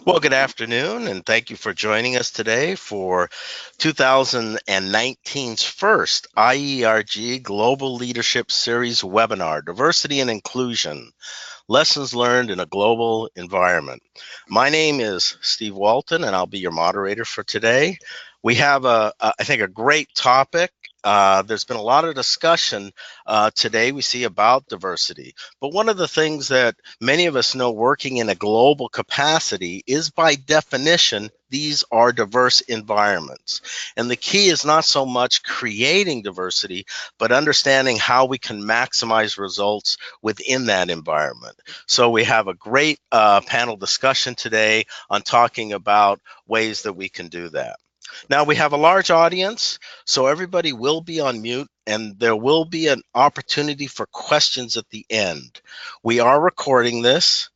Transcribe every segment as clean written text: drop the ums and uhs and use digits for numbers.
Well, good afternoon, and thank you for joining us today for 2019's first IERG Global Leadership Series webinar, Diversity and Inclusion, Lessons Learned in a Global Environment. My name is Steve Walton, and I'll be your moderator for today. We have, I think, a great topic. There's been a lot of discussion today we see about diversity, but one of the things that many of us know working in a global capacity is by definition, these are diverse environments. And the key is not so much creating diversity, but understanding how we can maximize results within that environment. So we have a great panel discussion today on talking about ways that we can do that. Now we have a large audience, so everybody will be on mute and there will be an opportunity for questions at the end. We are recording this,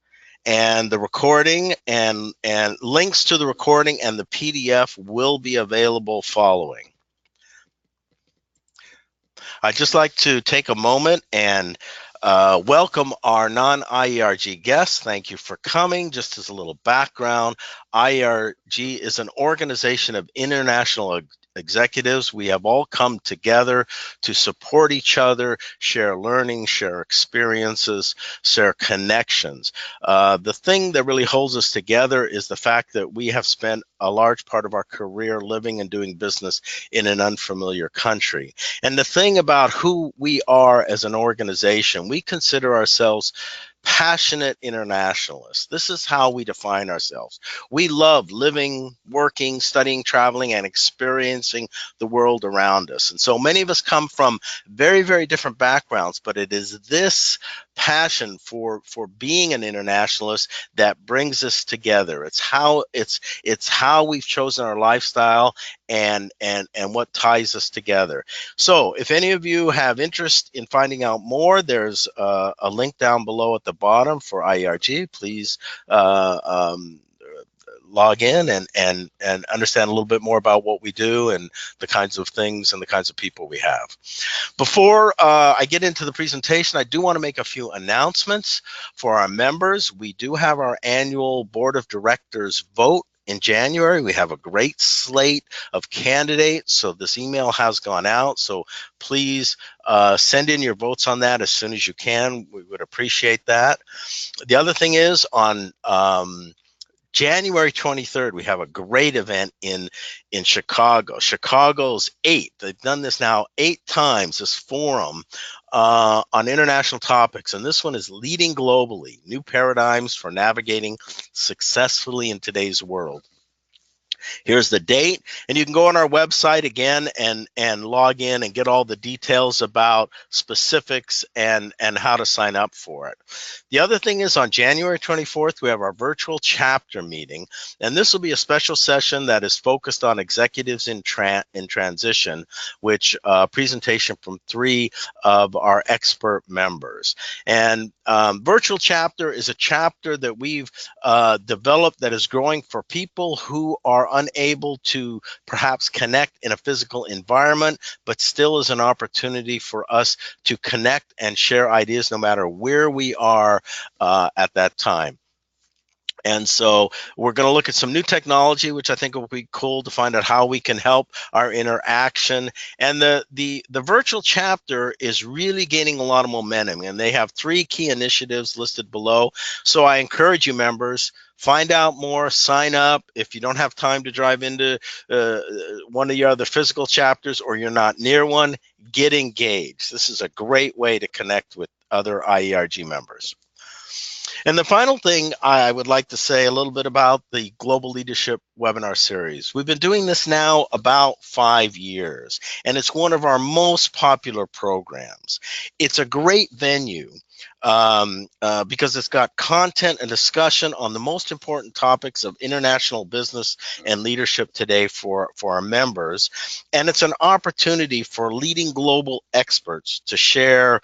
and the recording and links to the recording and the PDF will be available following. I'd just like to take a moment and welcome our non-IERG guests. Thank you for coming. Just as a little background, IERG is an organization of international executives. We have all come together to support each other, share learning, share experiences, share connections. The thing that really holds us together is the fact that we have spent a large part of our career living and doing business in an unfamiliar country. And the thing about who we are as an organization, we consider ourselves passionate internationalists. This is how we define ourselves. We love living, working, studying, traveling, and experiencing the world around us. And so many of us come from very, very different backgrounds, but it is this passion for being an internationalist that brings us together. It's how we've chosen our lifestyle and what ties us together. So if any of you have interest in finding out more, there's a link down below at the bottom for IERG. Please log in and understand a little bit more about what we do and the kinds of things and the kinds of people we have. Before I get into the presentation, I do want to make a few announcements for our members. We do have our annual Board of Directors vote in January. We have a great slate of candidates, so this email has gone out. So please send in your votes on that as soon as you can. We would appreciate that. The other thing is on January 23rd, we have a great event in Chicago. Chicago's 8. They've done this now 8 times, this forum on international topics. And this one is Leading Globally, New Paradigms for Navigating Successfully in Today's World. Here's the date, and you can go on our website again and log in and get all the details about specifics and how to sign up for it. The other thing is on January 24th, we have our virtual chapter meeting, and this will be a special session that is focused on executives in transition, which presentation from 3 of our expert members. And virtual chapter is a chapter that we've developed that is growing for people who are unable to perhaps connect in a physical environment, but still is an opportunity for us to connect and share ideas no matter where we are at that time. And so we're going to look at some new technology, which I think will be cool to find out how we can help our interaction. And the virtual chapter is really gaining a lot of momentum, and they have 3 key initiatives listed below. So I encourage you members, find out more, sign up. If you don't have time to drive into one of your other physical chapters or you're not near one, get engaged. This is a great way to connect with other IERG members. And the final thing I would like to say a little bit about the Global Leadership webinar series. We've been doing this now about 5 years, and it's one of our most popular programs. It's a great venue because it's got content and discussion on the most important topics of international business and leadership today for our members. And it's an opportunity for leading global experts to share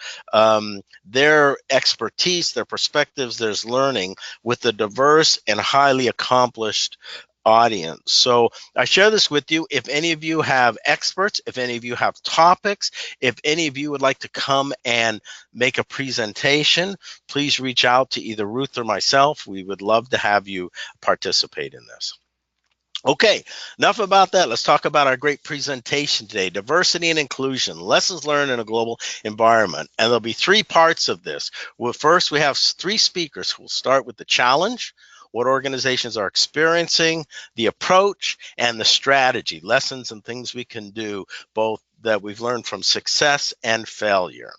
their expertise, their perspectives, their learning with the diverse and highly accomplished audience. So I share this with you. If any of you have experts, if any of you have topics, if any of you would like to come and make a presentation, please reach out to either Ruth or myself. We would love to have you participate in this. Okay, enough about that. Let's talk about our great presentation today, diversity and inclusion, lessons learned in a global environment. And there'll be three parts of this. Well, first, we have three speakers who will start with the challenge, what organizations are experiencing, the approach, and the strategy, lessons and things we can do, both that we've learned from success and failure.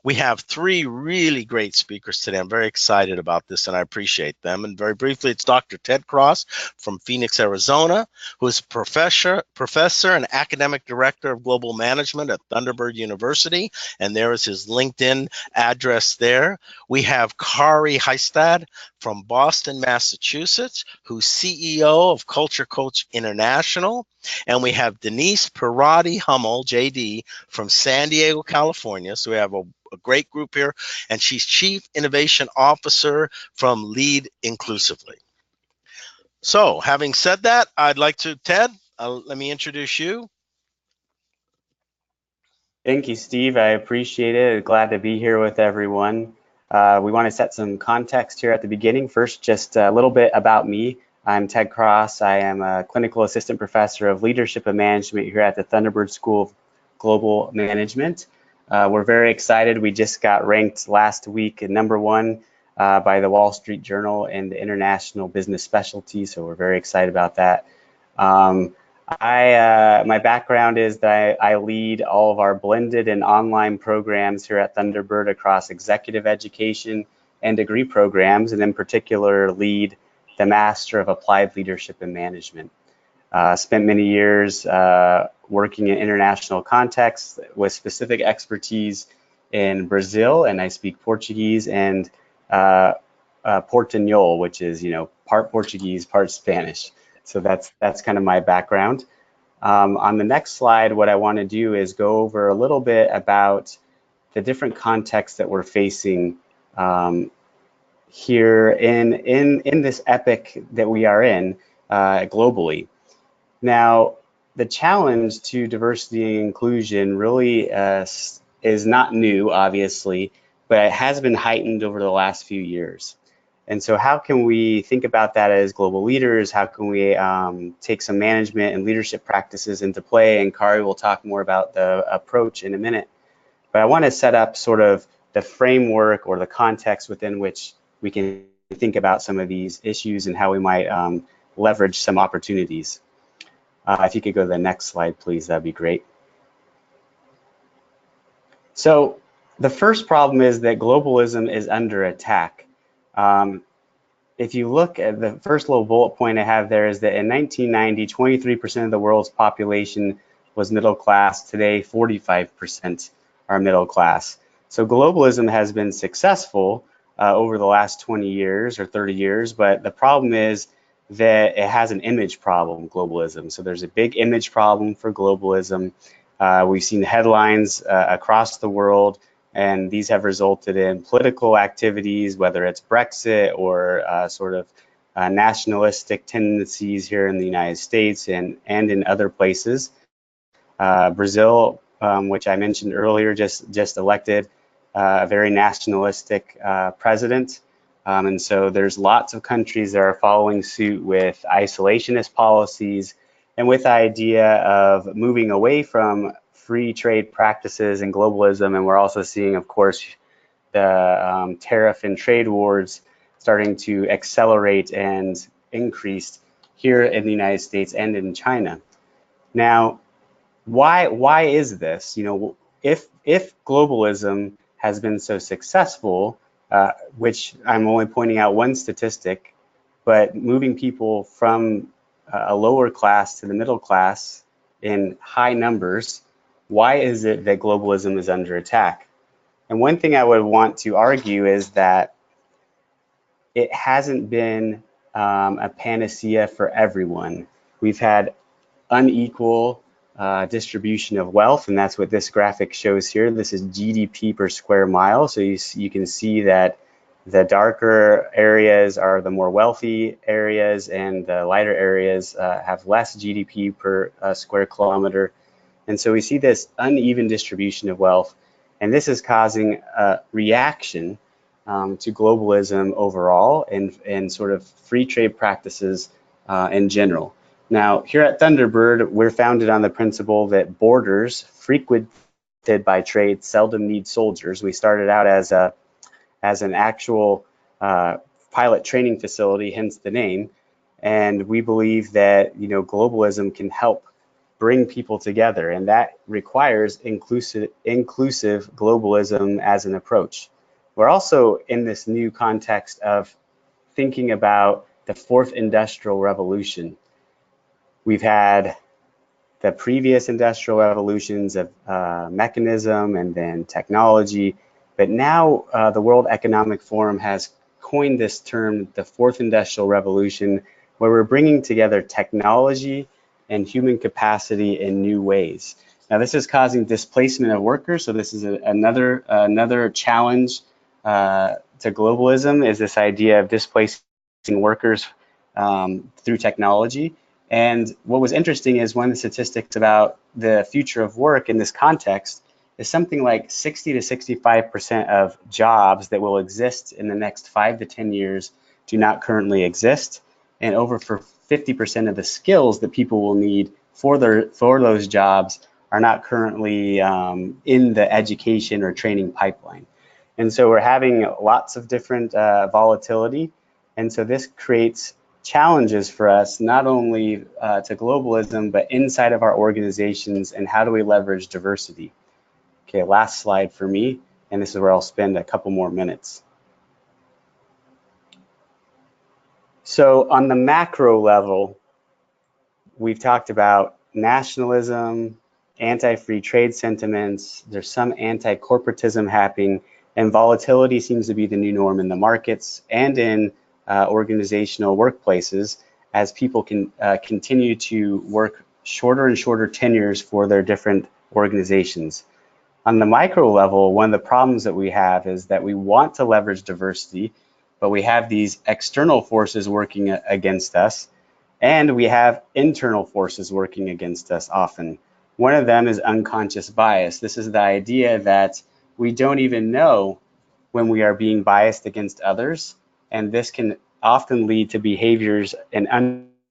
We have three really great speakers today. I'm very excited about this, and I appreciate them. And very briefly, it's Dr. Ted Cross from Phoenix, Arizona, who is professor and academic director of global management at Thunderbird University, and there is his LinkedIn address there. We have Kari Heistad from Boston, Massachusetts, who's CEO of Culture Coach International. And we have Denise Pirati Hummel, JD, from San Diego, California. So we have a great group here, and she's Chief Innovation Officer from Lead Inclusively. So having said that, I'd like to, Ted, let me introduce you. Thank you, Steve. I appreciate it. Glad to be here with everyone. We want to set some context here at the beginning. First, just a little bit about me. I'm Ted Cross. I am a clinical assistant professor of leadership and management here at the Thunderbird School of Global Management. We're very excited. We just got ranked last week at #1 by the Wall Street Journal in the International Business Specialty, so we're very excited about that. My background is that I lead all of our blended and online programs here at Thunderbird across executive education and degree programs, and in particular lead the Master of Applied Leadership and Management. Spent many years working in international contexts with specific expertise in Brazil, and I speak Portuguese and Portuñol, which is, part Portuguese, part Spanish. So that's kind of my background. On the next slide, what I want to do is go over a little bit about the different contexts that we're facing here in this epoch that we are in globally. Now, the challenge to diversity and inclusion really is not new, obviously, but it has been heightened over the last few years. And so how can we think about that as global leaders? How can we take some management and leadership practices into play? And Kari will talk more about the approach in a minute. But I want to set up sort of the framework or the context within which we can think about some of these issues and how we might leverage some opportunities. If you could go to the next slide, please, that'd be great. So the first problem is that globalism is under attack. If you look at the first little bullet point I have there is that in 1990, 23% of the world's population was middle class. Today, 45% are middle class. So globalism has been successful over the last 20 years or 30 years, but the problem is that it has an image problem, globalism. So there's a big image problem for globalism. We've seen headlines across the world, and these have resulted in political activities, whether it's Brexit or sort of nationalistic tendencies here in the United States and in other places. Brazil, which I mentioned earlier, just elected a very nationalistic president. And so there's lots of countries that are following suit with isolationist policies and with the idea of moving away from free trade practices and globalism. And we're also seeing, of course, the tariff and trade wars starting to accelerate and increase here in the United States and in China. Now, why is this? If globalism has been so successful, which I'm only pointing out one statistic, but moving people from a lower class to the middle class in high numbers, why is it that globalism is under attack? And one thing I would want to argue is that it hasn't been a panacea for everyone. We've had unequal distribution of wealth, and that's what this graphic shows here. This is GDP per square mile. So you can see that The darker areas are the more wealthy areas, and the lighter areas have less GDP per square kilometer. And so we see this uneven distribution of wealth, and this is causing a reaction to globalism overall and sort of free trade practices in general. Now, here at Thunderbird, we're founded on the principle that borders frequented by trade seldom need soldiers. We started out as an actual pilot training facility, hence the name. And we believe that globalism can help bring people together, and that requires inclusive globalism as an approach. We're also in this new context of thinking about the fourth industrial revolution. We've had the previous industrial revolutions of mechanism and then technology, but now the World Economic Forum has coined this term, the fourth industrial revolution, where we're bringing together technology and human capacity in new ways. Now, this is causing displacement of workers, so this is another challenge to globalism, is this idea of displacing workers through technology. And what was interesting is one of the statistics about the future of work in this context is something like 60 to 65% of jobs that will exist in the next 5 to 10 years do not currently exist, and over 50% of the skills that people will need for those jobs are not currently in the education or training pipeline. And so we're having lots of different volatility, and so this creates challenges for us, not only to globalism, but inside of our organizations, and how do we leverage diversity. Okay, last slide for me, and this is where I'll spend a couple more minutes. So on the macro level, we've talked about nationalism, anti-free trade sentiments, there's some anti-corporatism happening, and volatility seems to be the new norm in the markets and in organizational workplaces, as people can continue to work shorter and shorter tenures for their different organizations. On the micro level, one of the problems that we have is that we want to leverage diversity, but we have these external forces working against us, and we have internal forces working against us often. One of them is unconscious bias. This is the idea that we don't even know when we are being biased against others, and this can often lead to behaviors and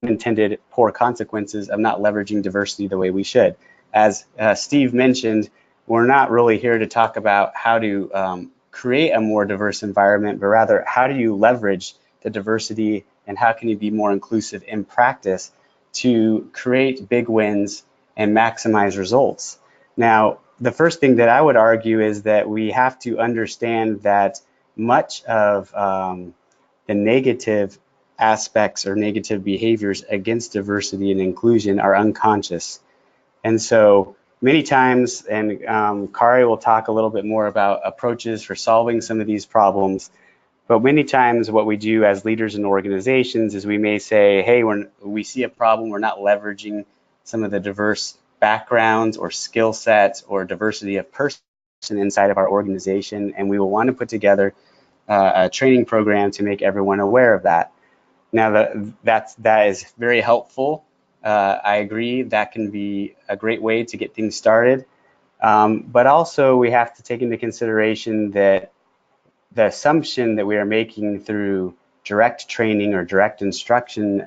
unintended poor consequences of not leveraging diversity the way we should. As Steve mentioned, we're not really here to talk about how to create a more diverse environment, but rather how do you leverage the diversity and how can you be more inclusive in practice to create big wins and maximize results. Now, the first thing that I would argue is that we have to understand that much of the negative aspects or negative behaviors against diversity and inclusion are unconscious. And so many times, and Kari will talk a little bit more about approaches for solving some of these problems, but many times what we do as leaders in organizations is we may say, hey, we see a problem, we're not leveraging some of the diverse backgrounds or skill sets or diversity of person inside of our organization, and we will want to put together a training program to make everyone aware of that. Now, that is very helpful. I agree that can be a great way to get things started, but also we have to take into consideration that the assumption that we are making through direct training or direct instruction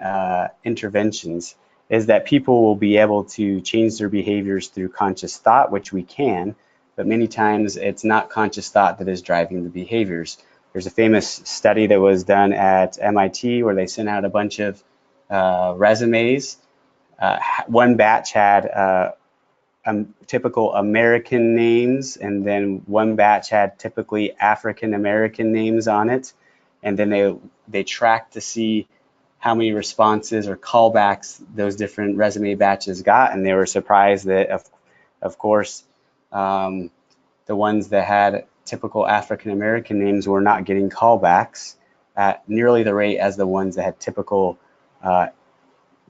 interventions is that people will be able to change their behaviors through conscious thought, which we can, but many times it's not conscious thought that is driving the behaviors. There's a famous study that was done at MIT where they sent out a bunch of resumes. One batch had typical American names, and then one batch had typically African American names on it, and then they tracked to see how many responses or callbacks those different resume batches got, and they were surprised that of course the ones that had typical African American names were not getting callbacks at nearly the rate as the ones that had typical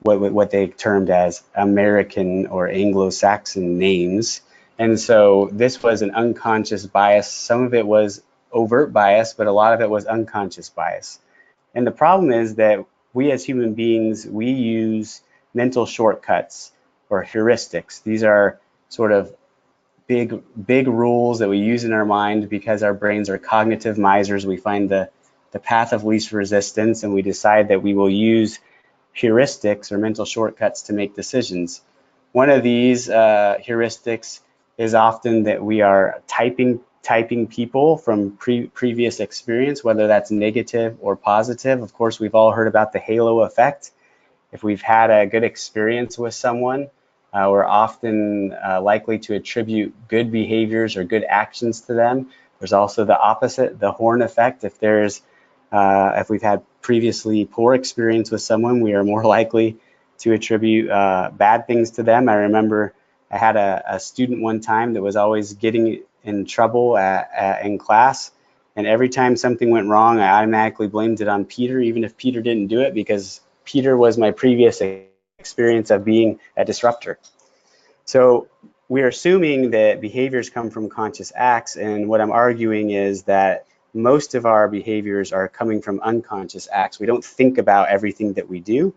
what they termed as American or Anglo-Saxon names. And so this was an unconscious bias. Some of it was overt bias, but a lot of it was unconscious bias. And the problem is that we as human beings, we use mental shortcuts or heuristics. These are sort of big rules that we use in our mind because our brains are cognitive misers. We find the path of least resistance and we decide that we will use heuristics or mental shortcuts to make decisions. One of these heuristics is often that we are typing people from previous experience, whether that's negative or positive. Of course, we've all heard about the halo effect. If we've had a good experience with someone, we're often likely to attribute good behaviors or good actions to them. There's also the opposite, the horn effect. If we've had previously poor experience with someone, we are more likely to attribute bad things to them. I remember I had a student one time that was always getting in trouble in class, and every time something went wrong, I automatically blamed it on Peter, even if Peter didn't do it, because Peter was my previous experience of being a disruptor. So we're assuming that behaviors come from conscious acts, and what I'm arguing is that most of our behaviors are coming from unconscious acts. We don't think about everything that we do.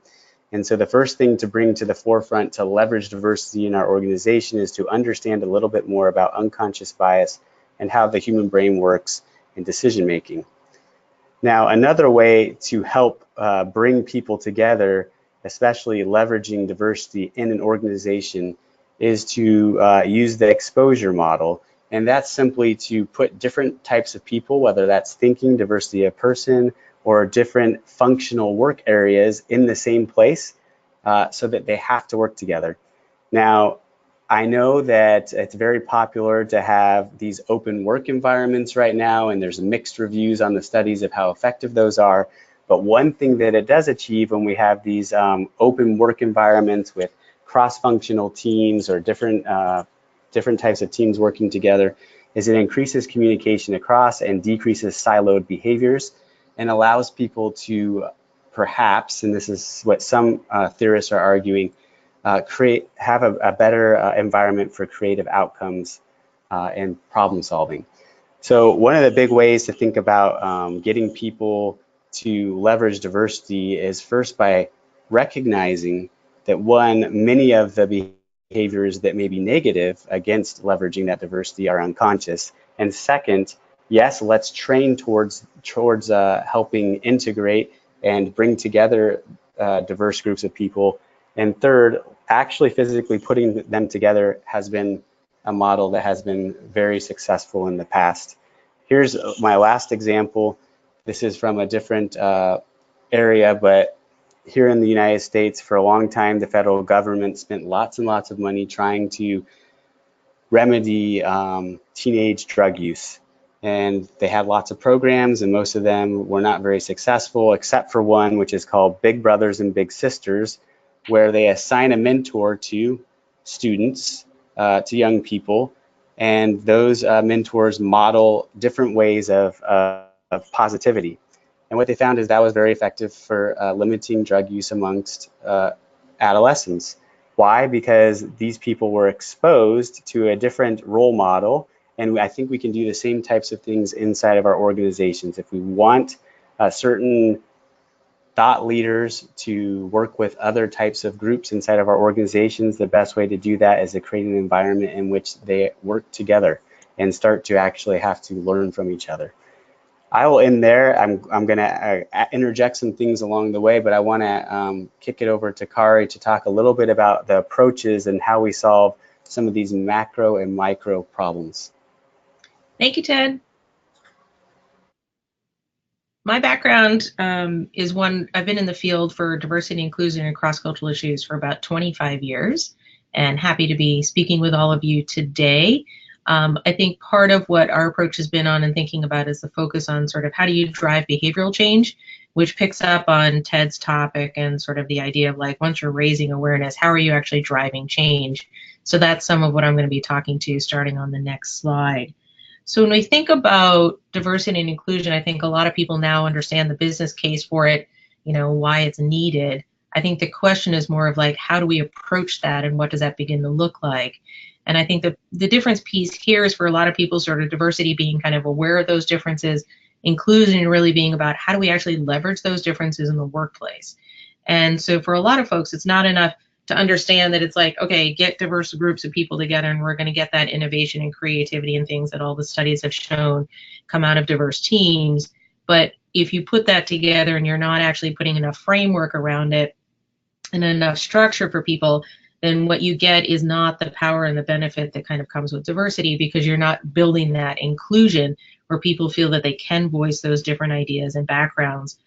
And so the first thing to bring to the forefront to leverage diversity in our organization is to understand a little bit more about unconscious bias and how the human brain works in decision making. Now, another way to help bring people together, especially leveraging diversity in an organization, is to use the exposure model. And that's simply to put different types of people, whether that's thinking, diversity of person, or different functional work areas in the same place so that they have to work together. Now, I know that it's very popular to have these open work environments right now, and there's mixed reviews on the studies of how effective those are. But one thing that it does achieve when we have these open work environments with cross-functional teams or different types of teams working together is it increases communication across and decreases siloed behaviors and allows people to perhaps, and this is what some theorists are arguing, have a better environment for creative outcomes and problem solving. So one of the big ways to think about getting people to leverage diversity is first by recognizing that many of the behaviors that may be negative against leveraging that diversity are unconscious. And second, yes, let's train towards helping integrate and bring together diverse groups of people. And third, actually physically putting them together has been a model that has been very successful in the past. Here's my last example. This is from a different area, but here in the United States, for a long time, the federal government spent lots and lots of money trying to remedy teenage drug use. And they had lots of programs, and most of them were not very successful, except for one, which is called Big Brothers and Big Sisters, where they assign a mentor to students, to young people, and those mentors model different ways of positivity. And what they found is that was very effective for limiting drug use amongst adolescents. Why? Because these people were exposed to a different role model, and I think we can do the same types of things inside of our organizations. If we want certain thought leaders to work with other types of groups inside of our organizations, the best way to do that is to create an environment in which they work together and start to actually have to learn from each other. I will end there. I'm going to interject some things along the way, but I want to kick it over to Kari to talk a little bit about the approaches and how we solve some of these macro and micro problems. Thank you, Ted. My background is one, I've been in the field for diversity, inclusion, and cross-cultural issues for about 25 years, and happy to be speaking with all of you today. I think part of what our approach has been on and thinking about is the focus on sort of how do you drive behavioral change, which picks up on Ted's topic and sort of the idea of like, once you're raising awareness, how are you actually driving change? So that's some of what I'm going to be talking to starting on the next slide. So when we think about diversity and inclusion, I think a lot of people now understand the business case for it, you know, why it's needed. I think the question is more of like, how do we approach that and what does that begin to look like? And I think that the difference piece here is for a lot of people, sort of diversity being kind of aware of those differences, inclusion really being about how do we actually leverage those differences in the workplace. And so for a lot of folks, it's not enough to understand that it's like, okay, get diverse groups of people together and we're going to get that innovation and creativity and things that all the studies have shown come out of diverse teams. But if you put that together and you're not actually putting enough framework around it and enough structure for people, then what you get is not the power and the benefit that kind of comes with diversity, because you're not building that inclusion where people feel that they can voice those different ideas and backgrounds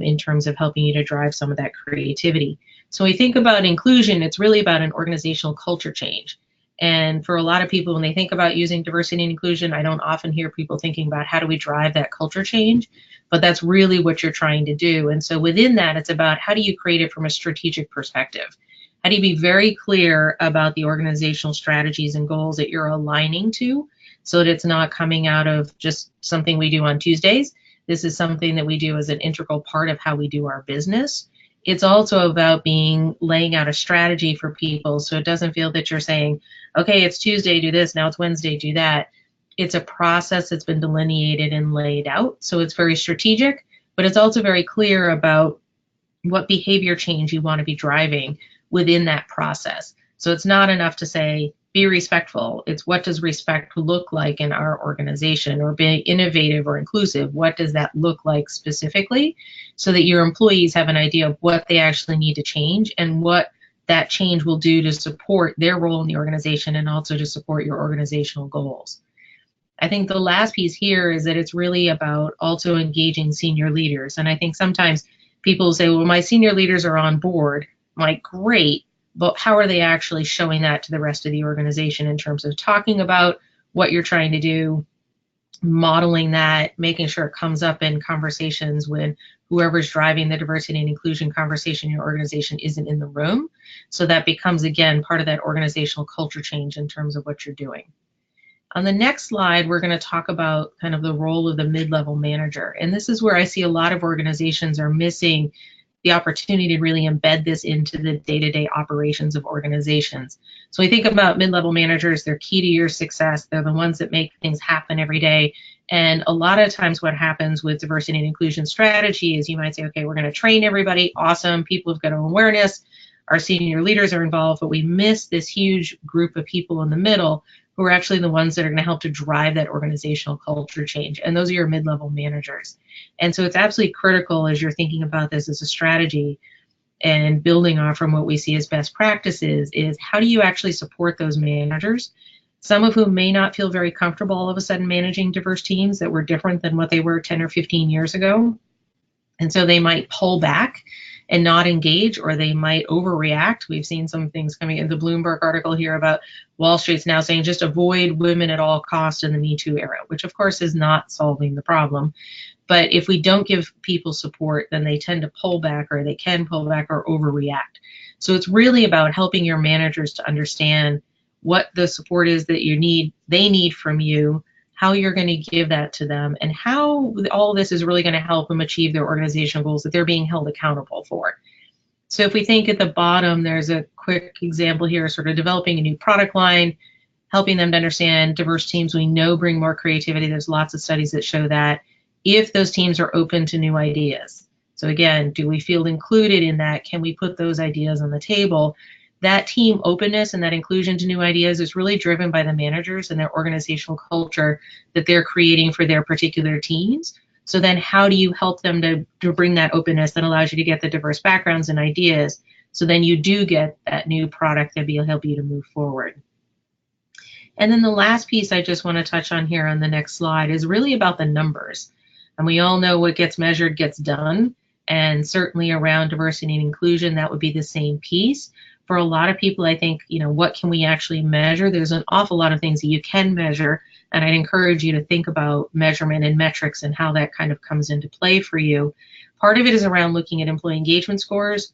in terms of helping you to drive some of that creativity. So when we think about inclusion, it's really about an organizational culture change. And for a lot of people, when they think about using diversity and inclusion, I don't often hear people thinking about how do we drive that culture change, but that's really what you're trying to do. And so within that, it's about how do you create it from a strategic perspective? How do you be very clear about the organizational strategies and goals that you're aligning to, so that it's not coming out of just something we do on Tuesdays? This is something that we do as an integral part of how we do our business. It's also about laying out a strategy for people, so it doesn't feel that you're saying, okay, it's Tuesday, do this, now it's Wednesday, do that. It's a process that's been delineated and laid out, so it's very strategic, but it's also very clear about what behavior change you want to be driving within that process. So it's not enough to say, be respectful. It's what does respect look like in our organization, or being innovative or inclusive. What does that look like specifically, so that your employees have an idea of what they actually need to change and what that change will do to support their role in the organization and also to support your organizational goals. I think the last piece here is that it's really about also engaging senior leaders. And I think sometimes people say, well, my senior leaders are on board. I'm like, great. But how are they actually showing that to the rest of the organization in terms of talking about what you're trying to do, modeling that, making sure it comes up in conversations when whoever's driving the diversity and inclusion conversation in your organization isn't in the room. So that becomes, again, part of that organizational culture change in terms of what you're doing. On the next slide, we're going to talk about kind of the role of the mid-level manager. And this is where I see a lot of organizations are missing the opportunity to really embed this into the day-to-day operations of organizations. So we think about mid-level managers, they're key to your success. They're the ones that make things happen every day. And a lot of times what happens with diversity and inclusion strategy is you might say, okay, we're going to train everybody. Awesome. People have got awareness. Our senior leaders are involved, but we miss this huge group of people in the middle who are actually the ones that are going to help to drive that organizational culture change. And those are your mid-level managers. And so it's absolutely critical as you're thinking about this as a strategy and building on from what we see as best practices is how do you actually support those managers, some of whom may not feel very comfortable all of a sudden managing diverse teams that were different than what they were 10 or 15 years ago. And so they might pull back and not engage, or they might overreact. We've seen some things coming in the Bloomberg article here about Wall Street's now saying just avoid women at all costs in the Me Too era, which of course is not solving the problem. But if we don't give people support, then they tend to pull back, or they can pull back or overreact. So it's really about helping your managers to understand what the support is that they need from you, how you're going to give that to them, and how all this is really going to help them achieve their organizational goals that they're being held accountable for. So if we think at the bottom, there's a quick example here, sort of developing a new product line, helping them to understand diverse teams we know bring more creativity. There's lots of studies that show that if those teams are open to new ideas. So again, do we feel included in that? Can we put those ideas on the table? That team openness and that inclusion to new ideas is really driven by the managers and their organizational culture that they're creating for their particular teams. So then how do you help them to bring that openness that allows you to get the diverse backgrounds and ideas, so then you do get that new product that will help you to move forward. And then the last piece I just want to touch on here on the next slide is really about the numbers. And we all know what gets measured gets done. And certainly around diversity and inclusion, that would be the same piece. For a lot of people, I think, what can we actually measure? There's an awful lot of things that you can measure. And I'd encourage you to think about measurement and metrics and how that kind of comes into play for you. Part of it is around looking at employee engagement scores.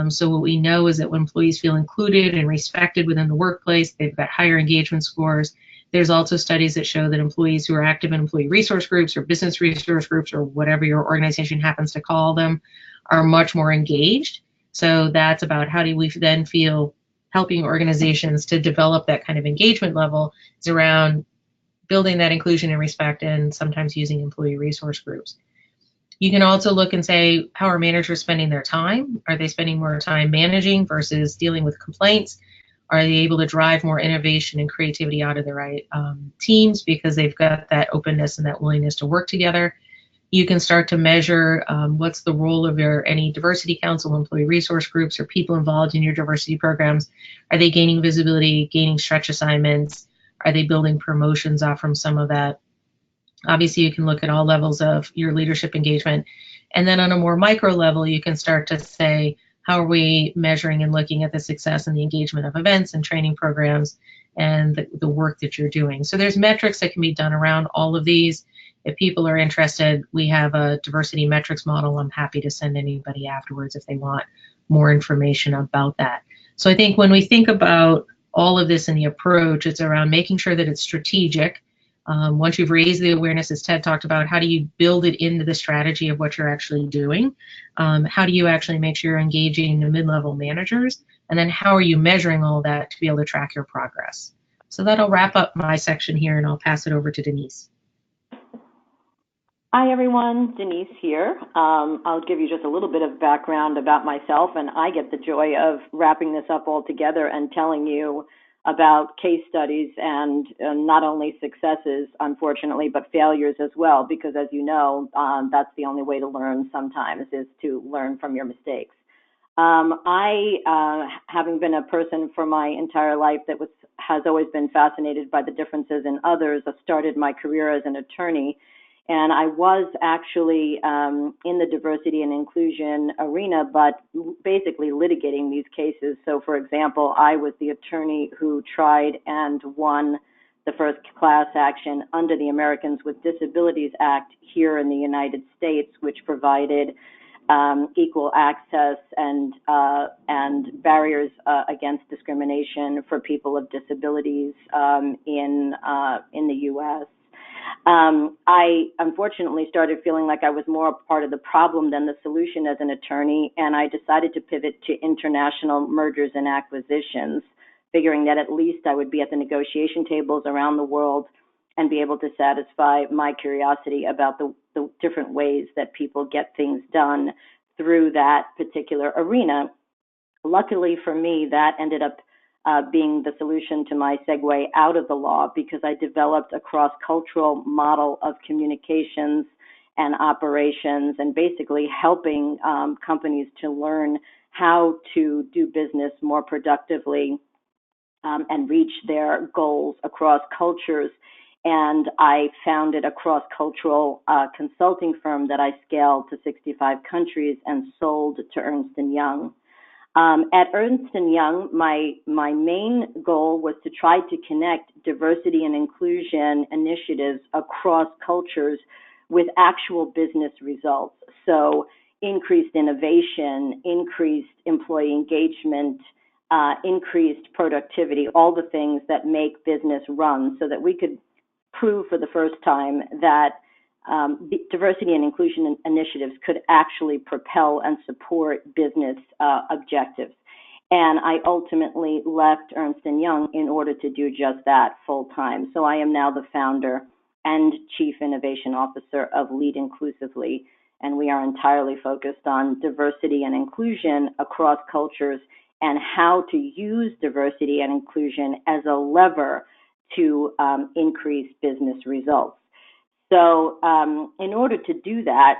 So what we know is that when employees feel included and respected within the workplace, they've got higher engagement scores. There's also studies that show that employees who are active in employee resource groups or business resource groups or whatever your organization happens to call them are much more engaged. So that's about how do we then feel helping organizations to develop that kind of engagement level is around building that inclusion and respect, and sometimes using employee resource groups. You can also look and say, how are managers spending their time? Are they spending more time managing versus dealing with complaints? Are they able to drive more innovation and creativity out of their teams because they've got that openness and that willingness to work together? You can start to measure what's the role of any diversity council, employee resource groups, or people involved in your diversity programs. Are they gaining visibility, gaining stretch assignments? Are they building promotions off from some of that? Obviously, you can look at all levels of your leadership engagement. And then on a more micro level, you can start to say, how are we measuring and looking at the success and the engagement of events and training programs and the work that you're doing? So there's metrics that can be done around all of these. If people are interested, we have a diversity metrics model. I'm happy to send anybody afterwards if they want more information about that. So I think when we think about all of this in the approach, it's around making sure that it's strategic. Once you've raised the awareness, as Ted talked about, how do you build it into the strategy of what you're actually doing? How do you actually make sure you're engaging the mid-level managers? And then how are you measuring all that to be able to track your progress? So that'll wrap up my section here, and I'll pass it over to Denise. Hi, everyone. Denise here. I'll give you just a little bit of background about myself, and I get the joy of wrapping this up all together and telling you about case studies and not only successes, unfortunately, but failures as well, because as you know, that's the only way to learn sometimes, is to learn from your mistakes. Having been a person for my entire life that has always been fascinated by the differences in others, I started my career as an attorney. And I was actually in the diversity and inclusion arena, but basically litigating these cases. So, for example, I was the attorney who tried and won the first class action under the Americans with Disabilities Act here in the United States, which provided equal access and barriers against discrimination for people of disabilities in the U.S. I unfortunately started feeling like I was more a part of the problem than the solution as an attorney, and I decided to pivot to international mergers and acquisitions, figuring that at least I would be at the negotiation tables around the world and be able to satisfy my curiosity about the different ways that people get things done through that particular arena. Luckily for me, that ended up being the solution to my segue out of the law, because I developed a cross-cultural model of communications and operations, and basically helping companies to learn how to do business more productively and reach their goals across cultures. And I founded a cross-cultural consulting firm that I scaled to 65 countries and sold to Ernst & Young. At Ernst & Young, my main goal was to try to connect diversity and inclusion initiatives across cultures with actual business results. So increased innovation, increased employee engagement, increased productivity, all the things that make business run, so that we could prove for the first time that diversity and inclusion initiatives could actually propel and support business objectives. And I ultimately left Ernst & Young in order to do just that full time. So I am now the founder and Chief Innovation Officer of Lead Inclusively, and we are entirely focused on diversity and inclusion across cultures and how to use diversity and inclusion as a lever to increase business results. So in order to do that,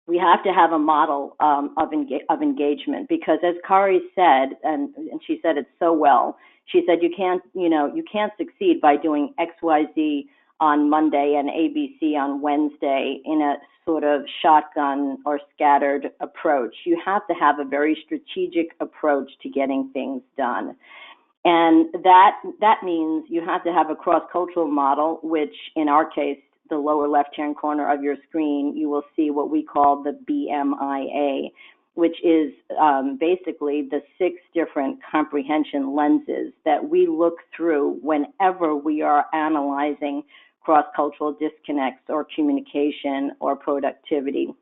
we have to have a model of engagement, because as Kari said, and she said it so well, she said you can't succeed by doing XYZ on Monday and ABC on Wednesday in a sort of shotgun or scattered approach. You have to have a very strategic approach to getting things done. And that means you have to have a cross-cultural model, which in our case, the lower left-hand corner of your screen, you will see what we call the BMIA, which is basically the 6 different comprehension lenses that we look through whenever we are analyzing cross-cultural disconnects or communication or productivity.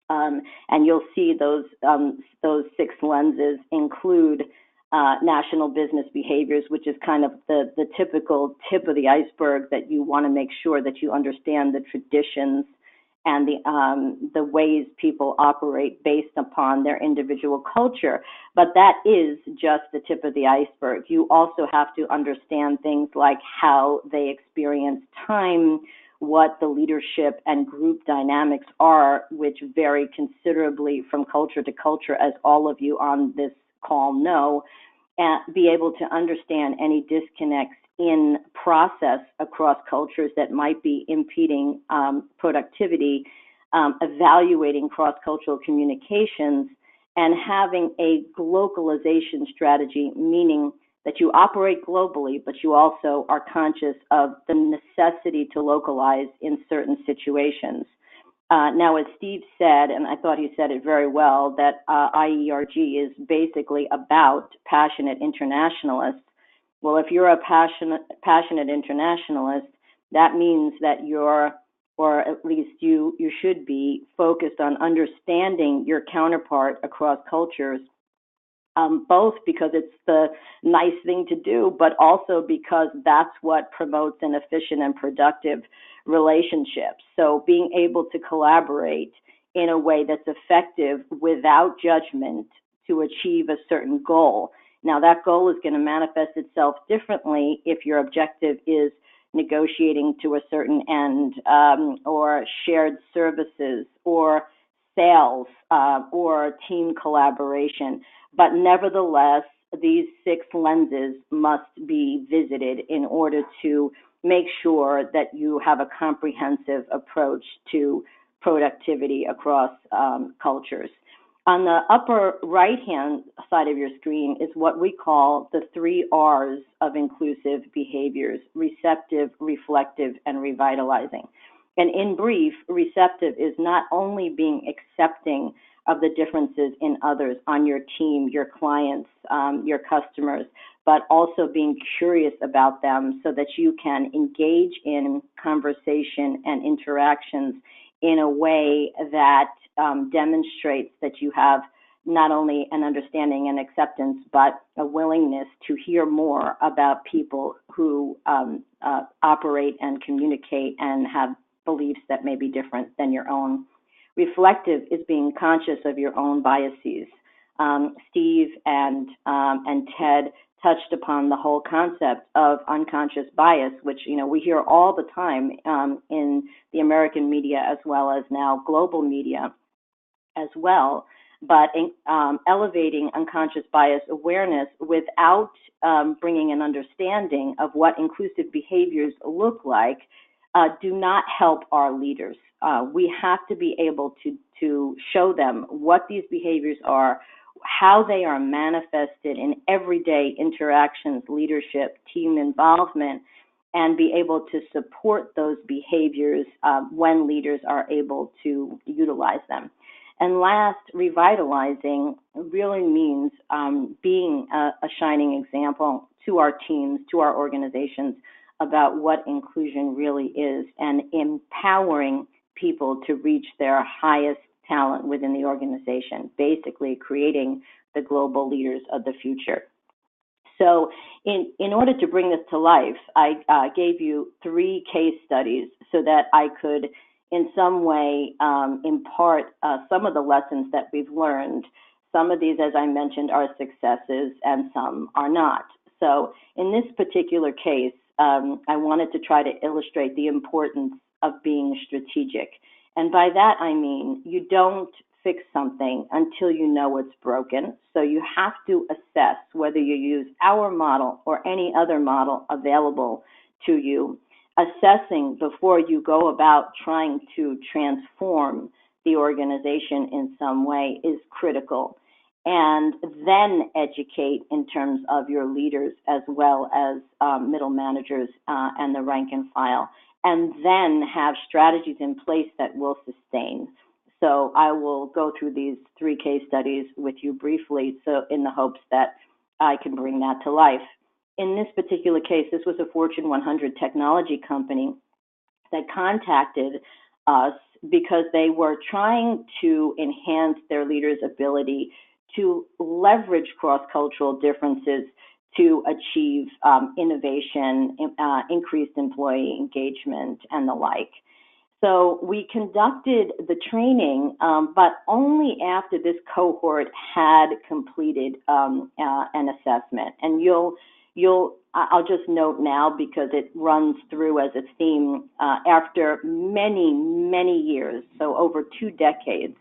And you'll see those 6 lenses include national business behaviors, which is kind of the typical tip of the iceberg, that you want to make sure that you understand the traditions and the ways people operate based upon their individual culture. But that is just the tip of the iceberg. You also have to understand things like how they experience time, what the leadership and group dynamics are, which vary considerably from culture to culture, as all of you on this call know, and be able to understand any disconnects in process across cultures that might be impeding productivity, evaluating cross-cultural communications, and having a globalization strategy, meaning that you operate globally, but you also are conscious of the necessity to localize in certain situations. Now, as Steve said, and I thought he said it very well, that IERG is basically about passionate internationalists. Well, if you're a passionate internationalist, that means that you're, or at least you should be, focused on understanding your counterpart across cultures, both because it's the nice thing to do, but also because that's what promotes an efficient and productive relationship. So being able to collaborate in a way that's effective without judgment to achieve a certain goal. Now, that goal is going to manifest itself differently if your objective is negotiating to a certain end, or shared services, or sales, or team collaboration. But nevertheless, these 6 lenses must be visited in order to make sure that you have a comprehensive approach to productivity across cultures. On the upper right-hand side of your screen is what we call the 3 R's of inclusive behaviors: receptive, reflective, and revitalizing. And in brief, receptive is not only being accepting of the differences in others on your team, your clients, your customers, but also being curious about them so that you can engage in conversation and interactions in a way that demonstrates that you have not only an understanding and acceptance, but a willingness to hear more about people who operate and communicate and have beliefs that may be different than your own. Reflective is being conscious of your own biases. Steve and Ted touched upon the whole concept of unconscious bias, which we hear all the time in the American media, as well as now global media as well. But elevating unconscious bias awareness without bringing an understanding of what inclusive behaviors look like do not help our leaders. We have to be able to show them what these behaviors are, how they are manifested in everyday interactions, leadership, team involvement, and be able to support those behaviors when leaders are able to utilize them. And last, revitalizing really means being a shining example to our teams, to our organizations, about what inclusion really is, and empowering people to reach their highest talent within the organization, basically creating the global leaders of the future. So in order to bring this to life, I gave you 3 case studies so that I could in some way impart some of the lessons that we've learned. Some of these, as I mentioned, are successes and some are not. So in this particular case, I wanted to try to illustrate the importance of being strategic. And by that, I mean, you don't fix something until you know it's broken. So you have to assess whether you use our model or any other model available to you. Assessing before you go about trying to transform the organization in some way is critical. And then educate in terms of your leaders as well as middle managers and the rank and file, and then have strategies in place that will sustain. So I will go through these 3 case studies with you briefly, so in the hopes that I can bring that to life. In this particular case, this was a Fortune 100 technology company that contacted us because they were trying to enhance their leaders' ability to leverage cross-cultural differences to achieve innovation, increased employee engagement, and the like. So we conducted the training, but only after this cohort had completed an assessment. And I'll just note now, because it runs through as a theme, after many, many years, so over 2 decades,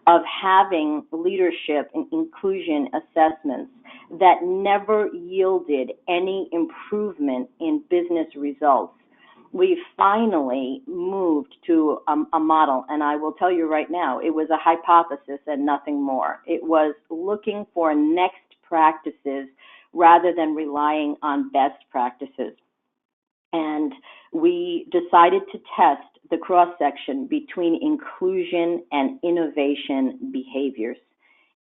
of having leadership and inclusion assessments that never yielded any improvement in business results, we finally moved to a model. And I will tell you right now, it was a hypothesis and nothing more. It was looking for next practices rather than relying on best practices. And we decided to test the cross-section between inclusion and innovation behaviors.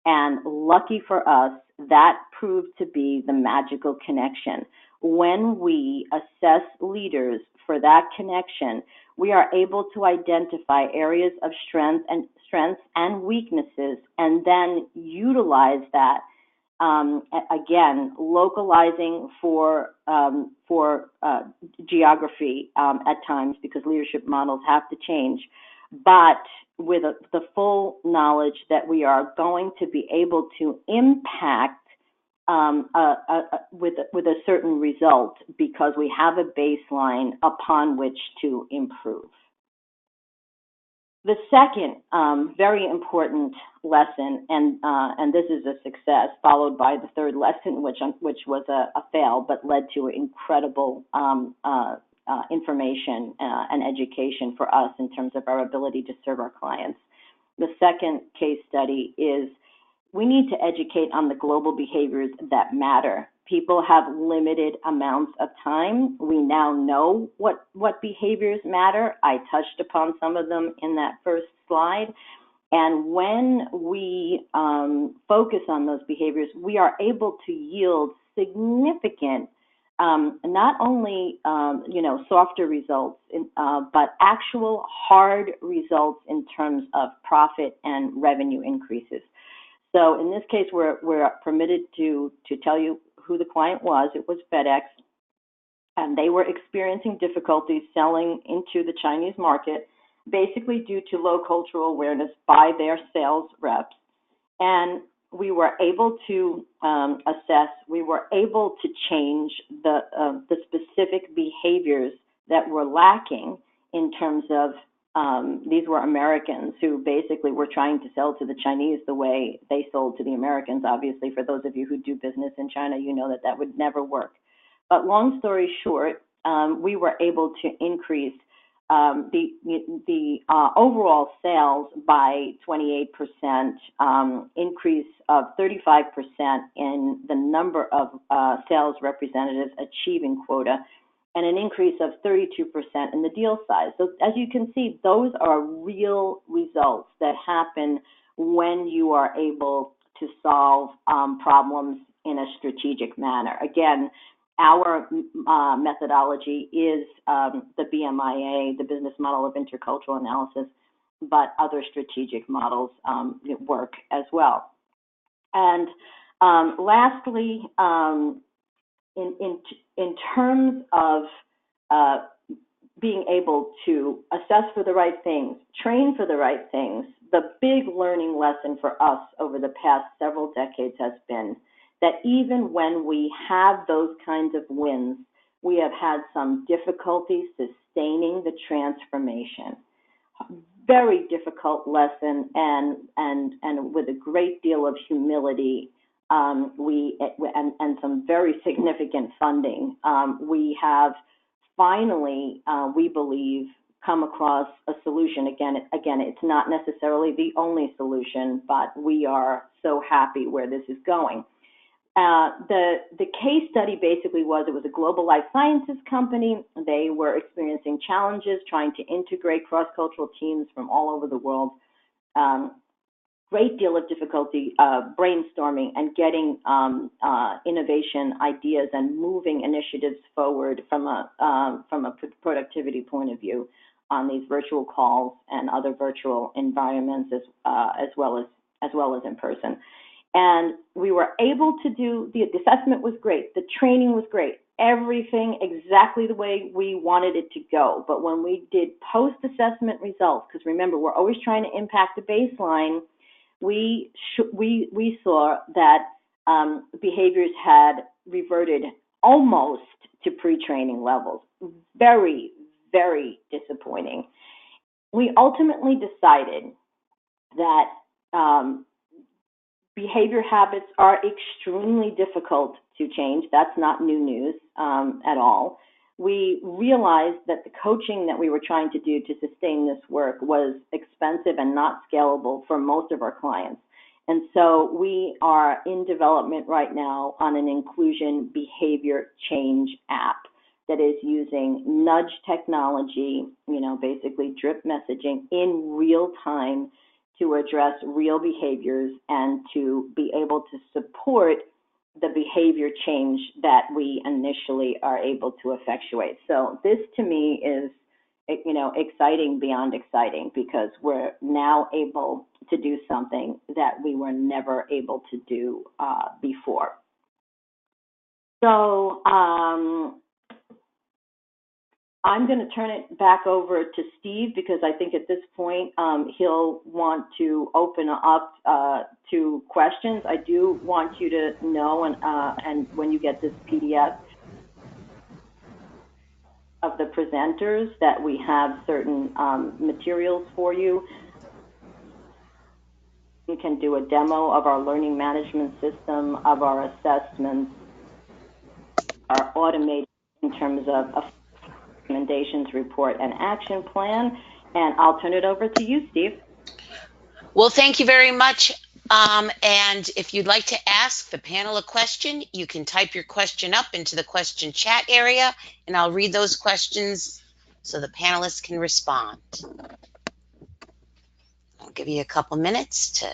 And lucky for us, that proved to be the magical connection. When we assess leaders for that connection, we are able to identify areas of strengths and weaknesses, and then utilize that. Again, localizing for geography at times, because leadership models have to change, but with the full knowledge that we are going to be able to impact with a certain result, because we have a baseline upon which to improve. The second very important lesson, and this is a success, followed by the third lesson, which was a fail, but led to incredible information and education for us in terms of our ability to serve our clients. The second case study is, we need to educate on the global behaviors that matter. People have limited amounts of time. We now know what behaviors matter. I touched upon some of them in that first slide. And when we focus on those behaviors, we are able to yield significant, not only softer results, but actual hard results in terms of profit and revenue increases. So in this case, we're permitted to tell you who the client was. It was FedEx, and they were experiencing difficulties selling into the Chinese market, basically due to low cultural awareness by their sales reps. And we were able to assess, we were able to change the specific behaviors that were lacking in terms of, these were Americans who basically were trying to sell to the Chinese the way they sold to the Americans. Obviously, for those of you who do business in China, you know that would never work. But long story short, we were able to increase the overall sales by 28%, increase of 35% in the number of sales representatives achieving quota, and an increase of 32% in the deal size. So as you can see, those are real results that happen when you are able to solve problems in a strategic manner. Again, our methodology is the BMIA, the Business Model of Intercultural Analysis, but other strategic models work as well. And lastly, in terms of being able to assess for the right things, train for the right things, the big learning lesson for us over the past several decades has been that even when we have those kinds of wins, we have had some difficulty sustaining the transformation. Very difficult lesson, and with a great deal of humility, and some very significant funding, we have finally, we believe, come across a solution. Again, it's not necessarily the only solution, but we are so happy where this is going. The case study basically was, it was a global life sciences company. They were experiencing challenges trying to integrate cross-cultural teams from all over the world. Great deal of difficulty brainstorming and getting innovation ideas and moving initiatives forward from a productivity point of view on these virtual calls and other virtual environments, as well as in person. And we were able to do, the assessment was great, the training was great, everything exactly the way we wanted it to go. But when we did post-assessment results, because remember, we're always trying to impact the baseline, we saw that behaviors had reverted almost to pre-training levels. Very, very disappointing. We ultimately decided that behavior habits are extremely difficult to change. That's not new news at all. We realized that the coaching that we were trying to do to sustain this work was expensive and not scalable for most of our clients. And so we are in development right now on an inclusion behavior change app that is using nudge technology, basically drip messaging in real time to address real behaviors and to be able to support the behavior change that we initially are able to effectuate. So this to me is, exciting beyond exciting, because we're now able to do something that we were never able to do before. So I'm going to turn it back over to Steve, because I think at this point he'll want to open up to questions. I do want you to know, and when you get this PDF of the presenters, that we have certain materials for you. You can do a demo of our learning management system, of our assessments, our automated in terms of a recommendations report and action plan. And I'll turn it over to you, Steve. Well, thank you very much. And if you'd like to ask the panel a question, you can type your question up into the question chat area, and I'll read those questions so the panelists can respond. I'll give you a couple minutes to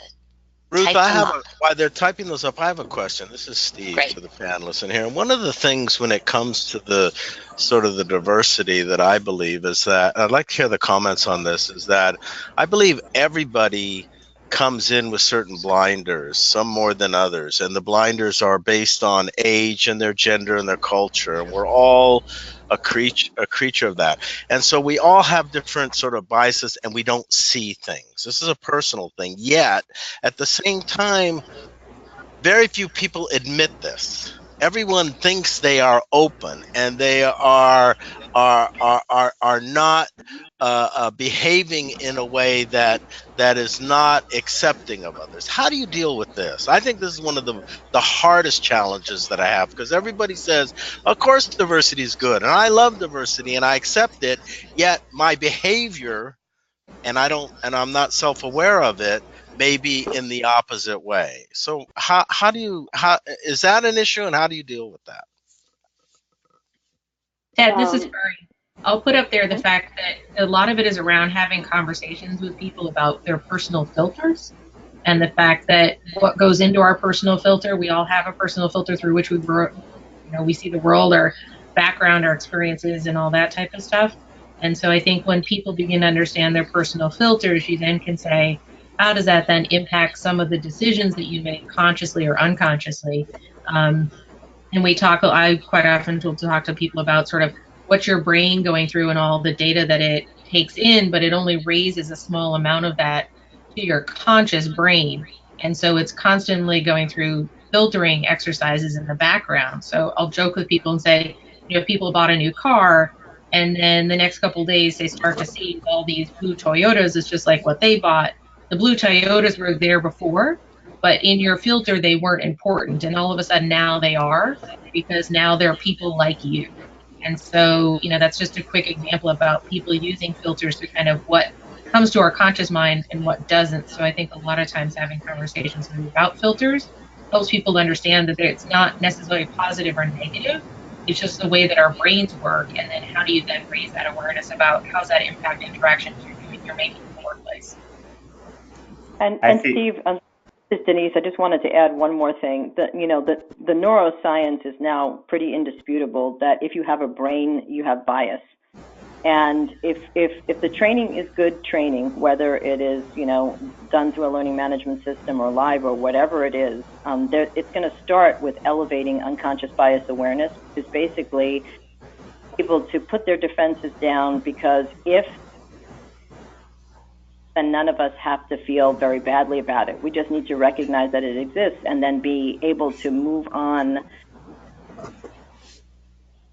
Ruth, type while they're typing those up, I have a question. This is Steve. Great. To the panelists in here. And one of the things when it comes to the sort of the diversity that I believe is that, I'd like to hear the comments on this, is that I believe everybody comes in with certain blinders, some more than others. And the blinders are based on age and their gender and their culture. And we're all a creature of that. And so we all have different sort of biases, and we don't see things. This is a personal thing. Yet, at the same time, very few people admit this. Everyone thinks they are open, and they are not behaving in a way that is not accepting of others. How do you deal with this? I think this is one of the hardest challenges that I have, because everybody says, of course diversity is good, and I love diversity and I accept it, yet my behavior, and I'm not self-aware of it, maybe in the opposite way. So how is that an issue, and how do you deal with that? Ted, this is Kari. I'll put up there the fact that a lot of it is around having conversations with people about their personal filters, and the fact that what goes into our personal filter, we all have a personal filter through which we see the world, our background, our experiences, and all that type of stuff. And so I think when people begin to understand their personal filters, you then can say, how does that then impact some of the decisions that you make consciously or unconsciously? And I quite often will talk to people about sort of what's your brain going through and all the data that it takes in, but it only raises a small amount of that to your conscious brain. And so it's constantly going through filtering exercises in the background. So I'll joke with people and say, if people bought a new car, and then the next couple of days they start to see all these blue Toyotas, it's just like what they bought. The blue Toyotas were there before, but in your filter they weren't important, and all of a sudden now they are, because now there are people like you. And so that's just a quick example about people using filters to kind of what comes to our conscious mind and what doesn't. So I think a lot of times having conversations about filters helps people understand that it's not necessarily positive or negative. It's just the way that our brains work, and then how do you then raise that awareness about how's that impact interactions you're making in the workplace. And Steve, this is Denise. I just wanted to add one more thing. That the neuroscience is now pretty indisputable that if you have a brain, you have bias. And if the training is good training, whether it is, you know, done through a learning management system or live or whatever it is, it's going to start with elevating unconscious bias awareness, which is basically able to put their defenses down, because if, then none of us have to feel very badly about it. We just need to recognize that it exists and then be able to move on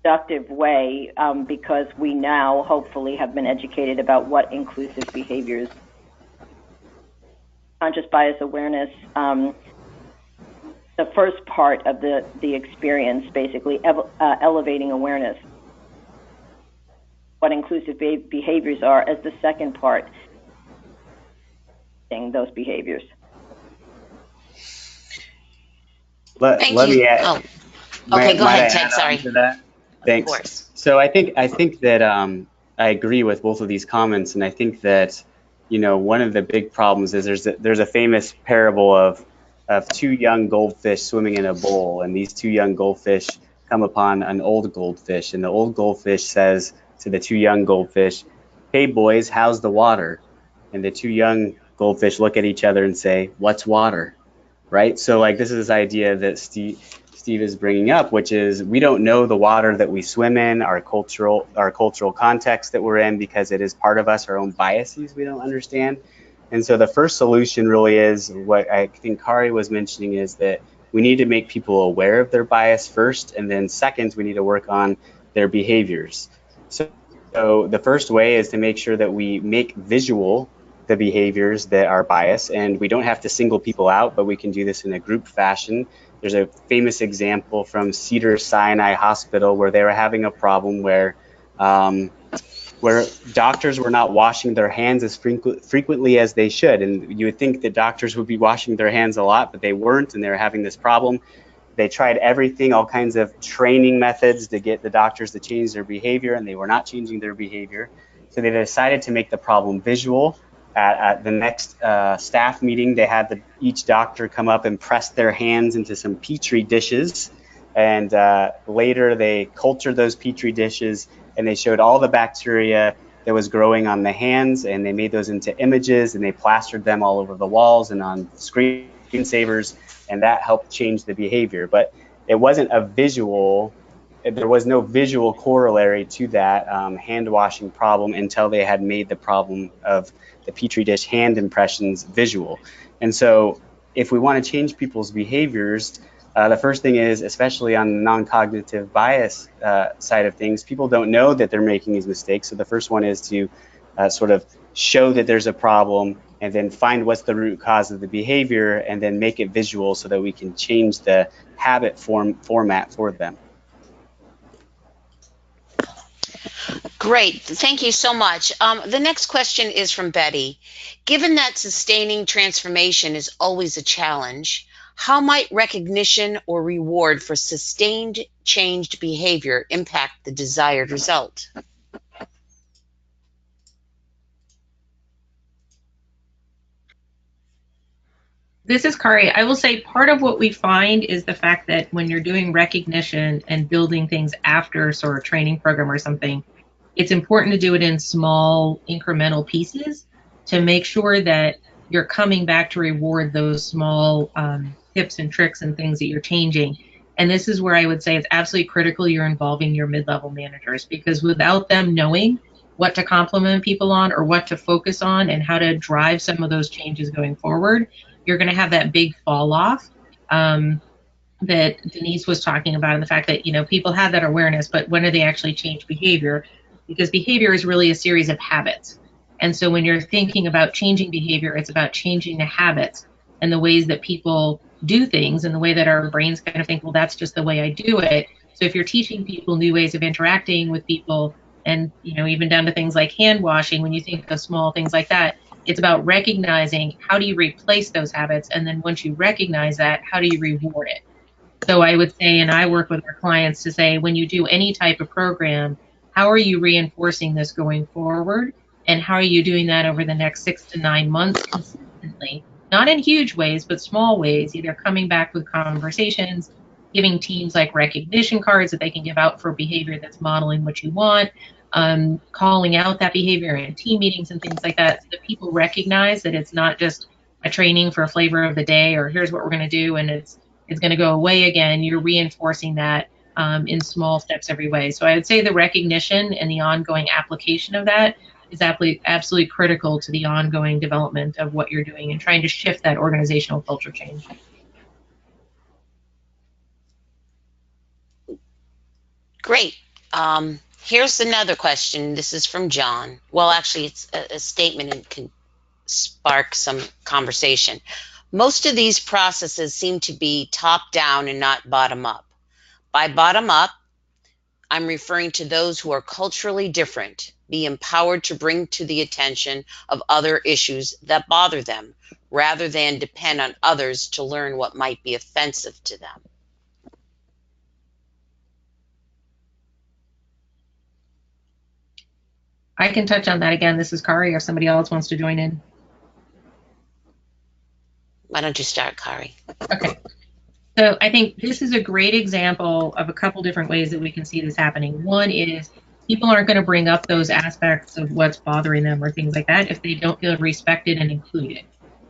productive way, because we now hopefully have been educated about what inclusive behaviors. Conscious bias awareness, the first part of the experience, basically elevating awareness, what inclusive behaviors are, as the second part, those behaviors. Let me add. Oh, okay, go ahead, Ted. Sorry. To that? Thanks. Of course. So I think that I agree with both of these comments, and I think that, you know, one of the big problems is there's a famous parable of two young goldfish swimming in a bowl, and these two young goldfish come upon an old goldfish, and the old goldfish says to the two young goldfish, "Hey boys, how's the water?" And the two young goldfish look at each other and say, "What's water?" Right? So like, this is this idea that Steve is bringing up, which is we don't know the water that we swim in, our cultural context that we're in, because it is part of us, our own biases we don't understand. And so the first solution really is what I think Kari was mentioning, is that we need to make people aware of their bias first, and then second, we need to work on their behaviors. So the first way is to make sure that we make visual the behaviors that are biased, and we don't have to single people out, but we can do this in a group fashion. There's a famous example from Cedars-Sinai Hospital where they were having a problem where doctors were not washing their hands as frequently as they should. And you would think that doctors would be washing their hands a lot, but they weren't, and they were having this problem. They tried everything, all kinds of training methods to get the doctors to change their behavior, and they were not changing their behavior. So they decided to make the problem visual. At the next staff meeting, they had each doctor come up and press their hands into some Petri dishes. And later they cultured those Petri dishes, and they showed all the bacteria that was growing on the hands, and they made those into images, and they plastered them all over the walls and on screensavers, and that helped change the behavior. But it wasn't a visual, there was no visual corollary to that hand washing problem until they had made the problem of the Petri dish hand impressions visual. And so if we want to change people's behaviors, the first thing is, especially on the non-cognitive bias side of things, people don't know that they're making these mistakes. So the first one is to sort of show that there's a problem, and then find what's the root cause of the behavior, and then make it visual so that we can change the habit format for them. Great. Thank you so much. The next question is from Betty. Given that sustaining transformation is always a challenge, how might recognition or reward for sustained changed behavior impact the desired result? This is Kari. I will say part of what we find is the fact that when you're doing recognition and building things after sort of training program or something, it's important to do it in small incremental pieces to make sure that you're coming back to reward those small tips and tricks and things that you're changing. And this is where I would say it's absolutely critical you're involving your mid-level managers, because without them knowing what to compliment people on or what to focus on and how to drive some of those changes going forward, you're going to have that big fall off that Denise was talking about, and the fact that, you know, people have that awareness, but when do they actually change behavior? Because behavior is really a series of habits. And so when you're thinking about changing behavior, it's about changing the habits and the ways that people do things and the way that our brains kind of think, well, that's just the way I do it. So if you're teaching people new ways of interacting with people, and, you know, even down to things like hand washing, when you think of small things like that, it's about recognizing how do you replace those habits. And then once you recognize that, how do you reward it? So I would say, and I work with our clients to say, when you do any type of program, how are you reinforcing this going forward? And how are you doing that over the next 6 to 9 months consistently? Not in huge ways, but small ways, either coming back with conversations, giving teams like recognition cards that they can give out for behavior that's modeling what you want, calling out that behavior in team meetings and things like that, so that people recognize that it's not just a training for a flavor of the day, or here's what we're going to do and it's going to go away again. You're reinforcing that in small steps every way. So I would say the recognition and the ongoing application of that is absolutely critical to the ongoing development of what you're doing and trying to shift that organizational culture change. Great. Here's another question. This is from John. Well, actually, it's a statement and can spark some conversation. Most of these processes seem to be top down and not bottom up. By bottom up, I'm referring to those who are culturally different, be empowered to bring to the attention of other issues that bother them, rather than depend on others to learn what might be offensive to them. I can touch on that again. This is Kari, if somebody else wants to join in. Why don't you start, Kari? Okay. So I think this is a great example of a couple different ways that we can see this happening. One is people aren't going to bring up those aspects of what's bothering them or things like that if they don't feel respected and included.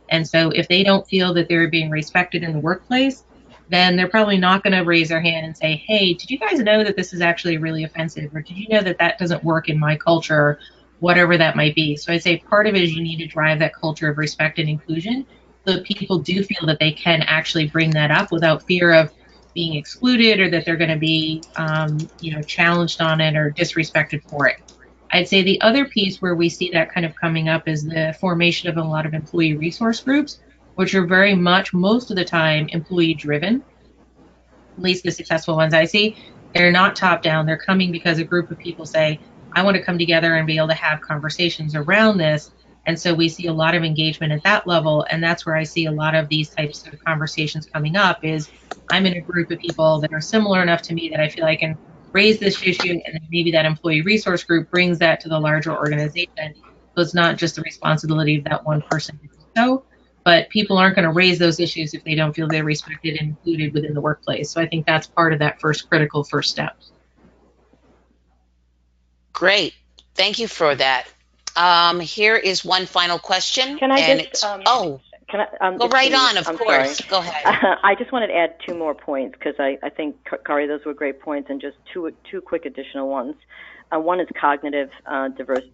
And so if they don't feel that they're being respected in the workplace, then they're probably not going to raise their hand and say, hey, did you guys know that this is actually really offensive? Or did you know that that doesn't work in my culture? Whatever that might be. So I'd say part of it is you need to drive that culture of respect and inclusion, so that people do feel that they can actually bring that up without fear of being excluded or that they're going to be, challenged on it or disrespected for it. I'd say the other piece where we see that kind of coming up is the formation of a lot of employee resource groups, which are very much, most of the time, employee driven. At least the successful ones I see. They're not top down. They're coming because a group of people say, I want to come together and be able to have conversations around this. And so we see a lot of engagement at that level. And that's where I see a lot of these types of conversations coming up is I'm in a group of people that are similar enough to me that I feel I can raise this issue, and then maybe that employee resource group brings that to the larger organization. So it's not just the responsibility of that one person to do so, but people aren't going to raise those issues if they don't feel they're respected and included within the workplace. So I think that's part of that critical first step. Great. Thank you for that. Here is one final question. Can I and just, can I, go right on, of course. Sorry. Go ahead. I just wanted to add two more points because I think, Kari, those were great points, and just two quick additional ones. One is cognitive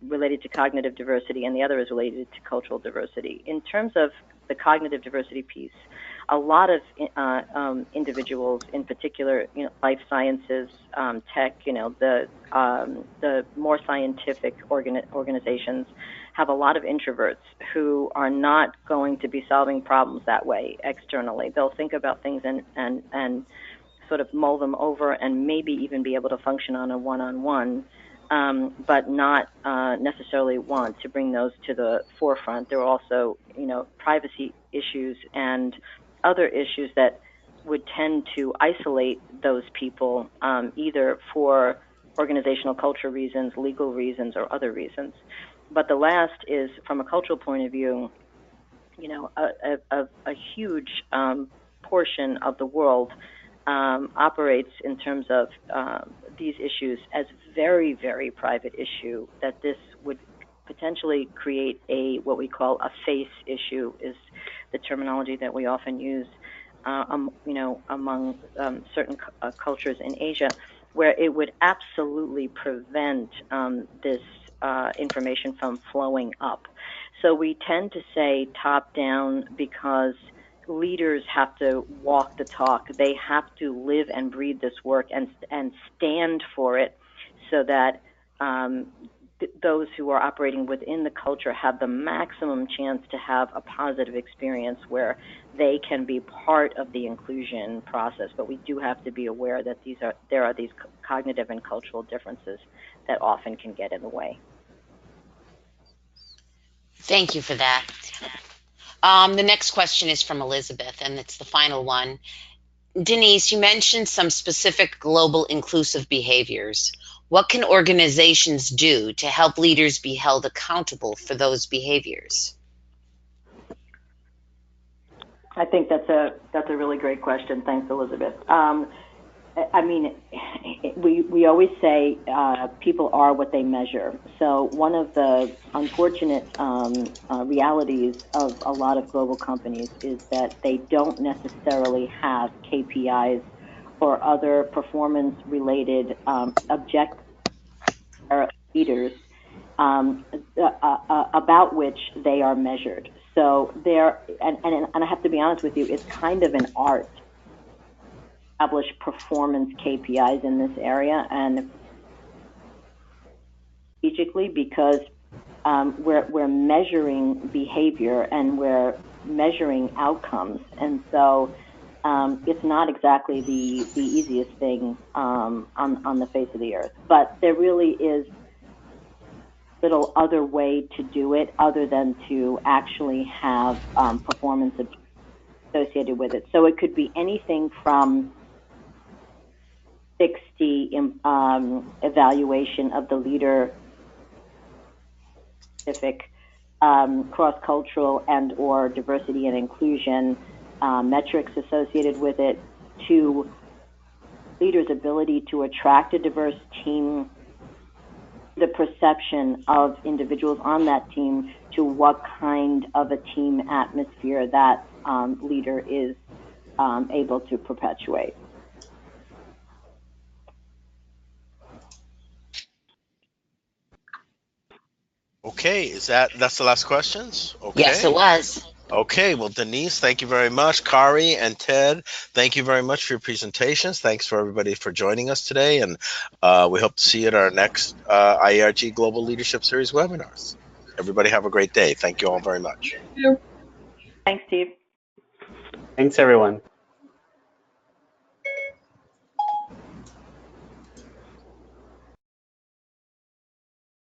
related to cognitive diversity, and the other is related to cultural diversity. In terms of the cognitive diversity piece, a lot of individuals, in particular, life sciences, tech, the more scientific organizations, have a lot of introverts who are not going to be solving problems that way externally. They'll think about things and sort of mull them over and maybe even be able to function on a one-on-one, but not necessarily want to bring those to the forefront. There are also, privacy issues and other issues that would tend to isolate those people, either for organizational culture reasons, legal reasons, or other reasons. But the last is, from a cultural point of view, a huge portion of the world operates in terms of these issues as very, very private issue, that this would potentially create what we call a face issue, is the terminology that we often use, among certain cultures in Asia, where it would absolutely prevent this information from flowing up. So we tend to say top down because leaders have to walk the talk. They have to live and breathe this work and stand for it, so that those who are operating within the culture have the maximum chance to have a positive experience where they can be part of the inclusion process. But we do have to be aware that there are these cognitive and cultural differences that often can get in the way. Thank you for that. The next question is from Elizabeth, and it's the final one. Denise, you mentioned some specific global inclusive behaviors. What can organizations do to help leaders be held accountable for those behaviors? I think that's a really great question. Thanks, Elizabeth. I mean, we always say people are what they measure. So one of the unfortunate realities of a lot of global companies is that they don't necessarily have KPIs or other performance-related objectives leaders about which they are measured. So and I have to be honest with you, it's kind of an art to establish performance KPIs in this area, and strategically, because we're measuring behavior and we're measuring outcomes, and so it's not exactly the easiest thing on the face of the earth. But there really is little other way to do it other than to actually have performance associated with it. So it could be anything from 60 evaluation of the leader, specific cross-cultural and or diversity and inclusion metrics associated with it, to leaders' ability to attract a diverse team, the perception of individuals on that team, to what kind of a team atmosphere that leader is able to perpetuate. Okay, that's the last questions? Okay. Yes, it was. Okay, well, Denise, thank you very much. Kari and Ted, thank you very much for your presentations. Thanks for everybody for joining us today, and we hope to see you at our next IERG Global Leadership Series webinars. Everybody have a great day. Thank you all very much. Thanks, Steve. Thanks, everyone.